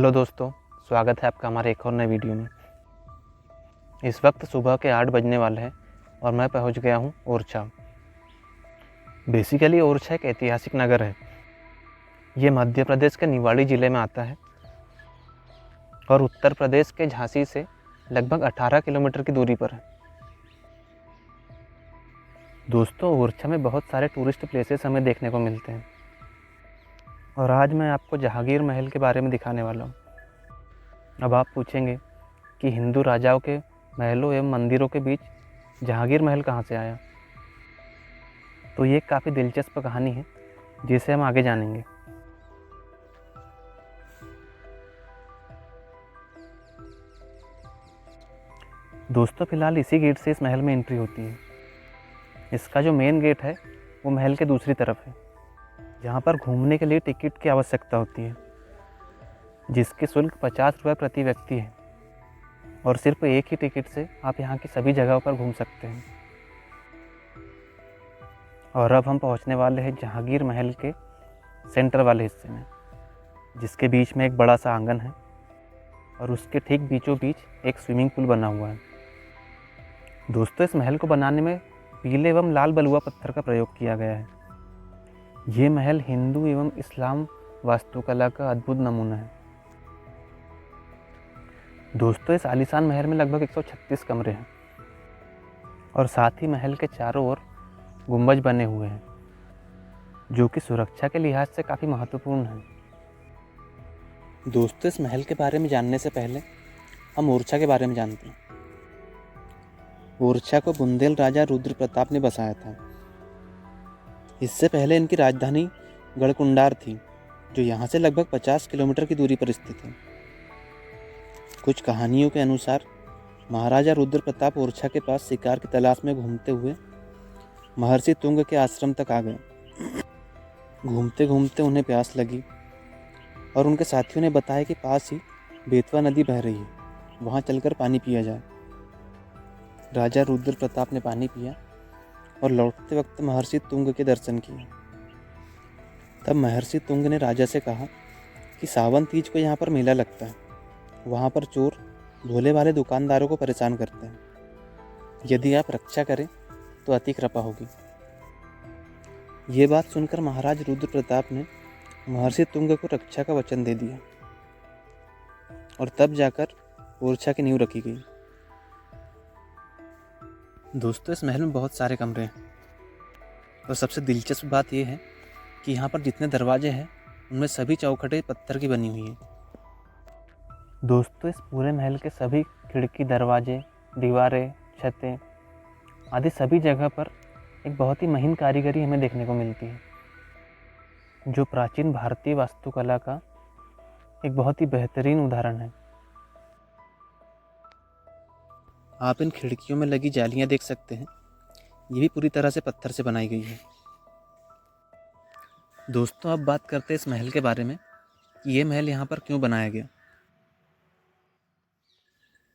Hello दोस्तों, स्वागत है आपका हमारे एक और नए वीडियो में। इस वक्त सुबह के 8 बजने वाले हैं और मैं पहुंच गया हूं ओरछा। बेसिकली ओरछा एक ऐतिहासिक नगर है। ये मध्य प्रदेश के निवाड़ी ज़िले में आता है और उत्तर प्रदेश के झांसी से लगभग 18 किलोमीटर की दूरी पर है। दोस्तों, ओरछा में बहुत सारे टूरिस्ट प्लेसेस हमें देखने को मिलते हैं और आज मैं आपको जहांगीर महल के बारे में दिखाने वाला हूँ। अब आप पूछेंगे कि हिंदू राजाओं के महलों एवं मंदिरों के बीच जहांगीर महल कहाँ से आया। तो ये काफ़ी दिलचस्प कहानी है जिसे हम आगे जानेंगे। दोस्तों, फिलहाल इसी गेट से इस महल में एंट्री होती है। इसका जो मेन गेट है वो महल के दूसरी तरफ है, जहाँ पर घूमने के लिए टिकट की आवश्यकता होती है, जिसकी शुल्क 50 रुपये प्रति व्यक्ति है और सिर्फ एक ही टिकट से आप यहाँ की सभी जगहों पर घूम सकते हैं। और अब हम पहुँचने वाले हैं जहांगीर महल के सेंटर वाले हिस्से में, जिसके बीच में एक बड़ा सा आंगन है और उसके ठीक बीचों बीच एक स्विमिंग पूल बना हुआ है। दोस्तों, इस महल को बनाने में पीले एवं लाल बलुआ पत्थर का प्रयोग किया गया है। ये महल हिंदू एवं इस्लाम वास्तुकला का अद्भुत नमूना है। दोस्तों, इस आलीशान महल में लगभग 136 कमरे हैं और साथ ही महल के चारों ओर गुंबज बने हुए हैं, जो कि सुरक्षा के लिहाज से काफ़ी महत्वपूर्ण है। दोस्तों, इस महल के बारे में जानने से पहले हम ओरछा के बारे में जानते हैं। ओरछा को बुंदेल राजा रुद्र प्रताप ने बसाया था। इससे पहले इनकी राजधानी गढ़कुंडार थी, जो यहाँ से लगभग 50 किलोमीटर की दूरी पर स्थित है। कुछ कहानियों के अनुसार महाराजा रुद्र प्रताप ओरछा के पास शिकार की तलाश में घूमते हुए महर्षि तुंग के आश्रम तक आ गए। घूमते घूमते उन्हें प्यास लगी और उनके साथियों ने बताया कि पास ही बेतवा नदी बह रही है, वहाँ चलकर पानी पिया जाए। राजा रुद्र प्रताप ने पानी पिया और लौटते वक्त महर्षि तुंग के दर्शन किए। तब महर्षि तुंग ने राजा से कहा कि सावन तीज को यहाँ पर मेला लगता है, वहाँ पर चोर भोले वाले दुकानदारों को परेशान करते हैं। यदि आप रक्षा करें तो अति कृपा होगी। ये बात सुनकर महाराज रुद्र प्रताप ने महर्षि तुंग को रक्षा का वचन दे दिया और तब जाकर ओरछा की नींव रखी गई। दोस्तों, इस महल में बहुत सारे कमरे हैं और सबसे दिलचस्प बात यह है कि यहाँ पर जितने दरवाजे हैं उनमें सभी चौखटें पत्थर की बनी हुई हैं। दोस्तों, इस पूरे महल के सभी खिड़की, दरवाजे, दीवारें, छतें आदि सभी जगह पर एक बहुत ही महीन कारीगरी हमें देखने को मिलती है, जो प्राचीन भारतीय वास्तुकला का एक बहुत ही बेहतरीन उदाहरण है। आप इन खिड़कियों में लगी जालियां देख सकते हैं, ये भी पूरी तरह से पत्थर से बनाई गई है। दोस्तों, अब बात करते हैं इस महल के बारे में कि ये महल यहाँ पर क्यों बनाया गया।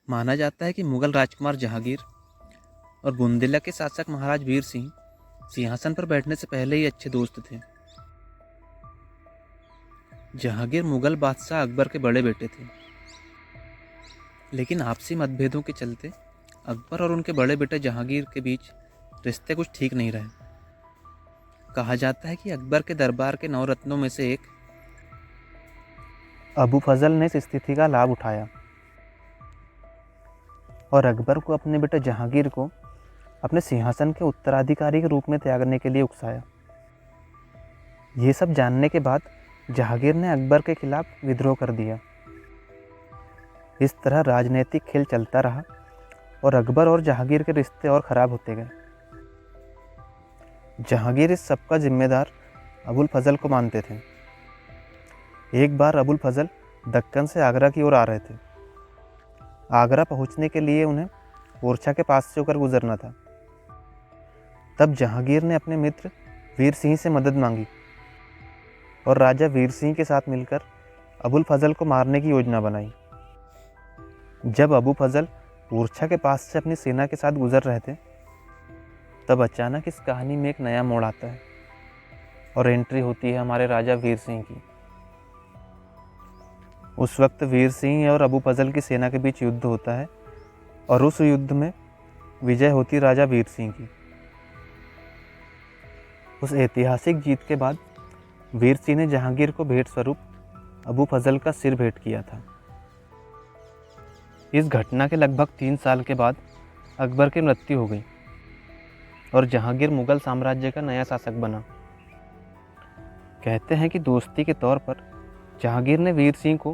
माना जाता है कि मुगल राजकुमार जहांगीर और बुंदेला के शासक महाराज वीर सिंह सिंहासन पर बैठने से पहले ही अच्छे दोस्त थे। जहांगीर मुगल बादशाह अकबर के बड़े बेटे थे, लेकिन आपसी मतभेदों के चलते अकबर और उनके बड़े बेटे जहांगीर के बीच रिश्ते कुछ ठीक नहीं रहे। कहा जाता है कि अकबर के दरबार के 9 रत्नों में से एक अबू फजल ने इस स्थिति का लाभ उठाया और अकबर को अपने बेटे जहांगीर को अपने सिंहासन के उत्तराधिकारी के रूप में त्यागने के लिए उकसाया। ये सब जानने के बाद जहांगीर ने अकबर के खिलाफ विद्रोह कर दिया। इस तरह राजनीतिक खेल चलता रहा और अकबर और जहांगीर के रिश्ते और ख़राब होते गए। जहांगीर इस सबका जिम्मेदार अबुल फजल को मानते थे। एक बार अबुल फजल दक्कन से आगरा की ओर आ रहे थे। आगरा पहुंचने के लिए उन्हें ओरछा के पास से होकर गुजरना था। तब जहांगीर ने अपने मित्र वीर सिंह से मदद मांगी और राजा वीर सिंह के साथ मिलकर अबुल फजल को मारने की योजना बनाई। जब अबू फजल ओरछा के पास से अपनी सेना के साथ गुजर रहे थे, तब अचानक इस कहानी में एक नया मोड़ आता है और एंट्री होती है हमारे राजा वीर सिंह की। उस वक्त वीर सिंह और अबू फजल की सेना के बीच युद्ध होता है और उस युद्ध में विजय होती राजा वीर सिंह की। उस ऐतिहासिक जीत के बाद वीर सिंह ने जहांगीर को भेंट स्वरूप अबू फजल का सिर भेंट किया था। इस घटना के लगभग 3 साल के बाद अकबर की मृत्यु हो गई और जहांगीर मुगल साम्राज्य का नया शासक बना। कहते हैं कि दोस्ती के तौर पर जहांगीर ने वीर सिंह को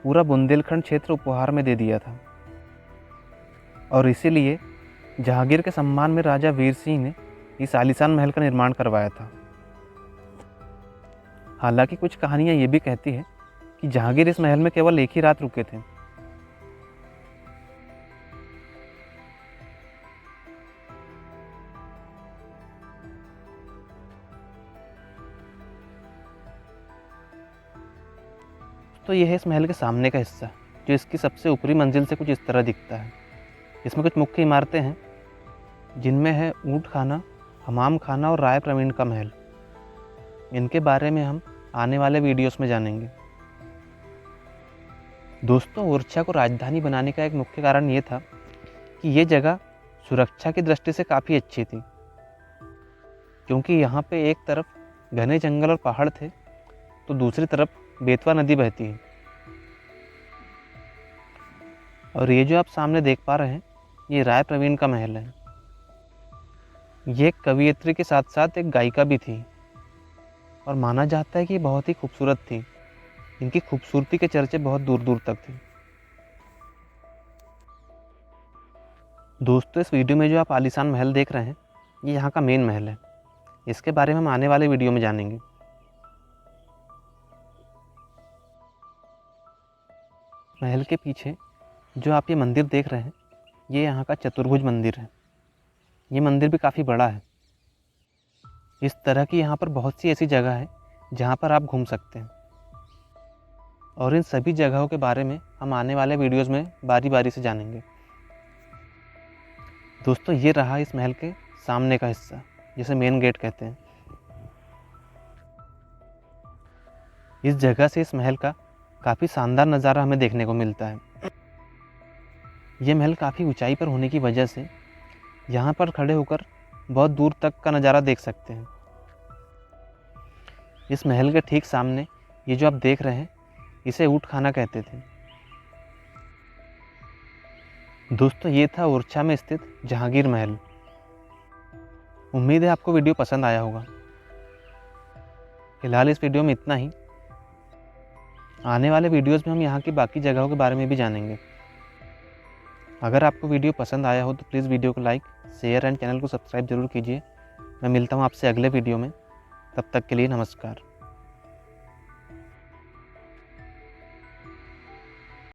पूरा बुंदेलखंड क्षेत्र उपहार में दे दिया था और इसीलिए जहांगीर के सम्मान में राजा वीर सिंह ने इस आलीशान महल का निर्माण करवाया था। हालांकि कुछ कहानियां ये भी कहती हैं कि जहांगीर इस महल में केवल एक ही रात रुके थे। तो यह है इस महल के सामने का हिस्सा, जो इसकी सबसे ऊपरी मंजिल से कुछ इस तरह दिखता है। इसमें कुछ मुख्य इमारतें हैं जिनमें है ऊंट खाना, हमाम खाना और राय प्रवीण का महल। इनके बारे में हम आने वाले वीडियोस में जानेंगे। दोस्तों, ओरछा को राजधानी बनाने का एक मुख्य कारण ये था कि ये जगह सुरक्षा की दृष्टि से काफ़ी अच्छी थी, क्योंकि यहाँ पे एक तरफ घने जंगल और पहाड़ थे तो दूसरी तरफ बेतवा नदी बहती है। और ये जो आप सामने देख पा रहे हैं, ये राय प्रवीण का महल है। ये एक कवियत्री के साथ साथ एक गायिका भी थी और माना जाता है कि ये बहुत ही खूबसूरत थी। इनकी खूबसूरती के चर्चे बहुत दूर दूर तक थे। दोस्तों, इस वीडियो में जो आप आलीशान महल देख रहे हैं, ये यहाँ का मेन महल है। इसके बारे में हम आने वाले वीडियो में जानेंगे। महल के पीछे जो आप ये मंदिर देख रहे हैं, ये यहाँ का चतुर्भुज मंदिर है। ये मंदिर भी काफ़ी बड़ा है। इस तरह की यहाँ पर बहुत सी ऐसी जगह है जहाँ पर आप घूम सकते हैं और इन सभी जगहों के बारे में हम आने वाले वीडियोस में बारी बारी से जानेंगे। दोस्तों, ये रहा इस महल के सामने का हिस्सा, जिसे मेन गेट कहते हैं। इस जगह से इस महल का काफ़ी शानदार नज़ारा हमें देखने को मिलता है। ये महल काफ़ी ऊंचाई पर होने की वजह से यहाँ पर खड़े होकर बहुत दूर तक का नज़ारा देख सकते हैं। इस महल के ठीक सामने ये जो आप देख रहे हैं, इसे ऊंट खाना कहते थे। दोस्तों, ये था ओरछा में स्थित जहांगीर महल। उम्मीद है आपको वीडियो पसंद आया होगा। फिलहाल इस वीडियो में इतना ही। आने वाले वीडियोस में हम यहाँ की बाकी जगहों के बारे में भी जानेंगे। अगर आपको वीडियो पसंद आया हो तो प्लीज़ वीडियो को लाइक, शेयर एंड चैनल को सब्सक्राइब जरूर कीजिए। मैं मिलता हूँ आपसे अगले वीडियो में। तब तक के लिए नमस्कार।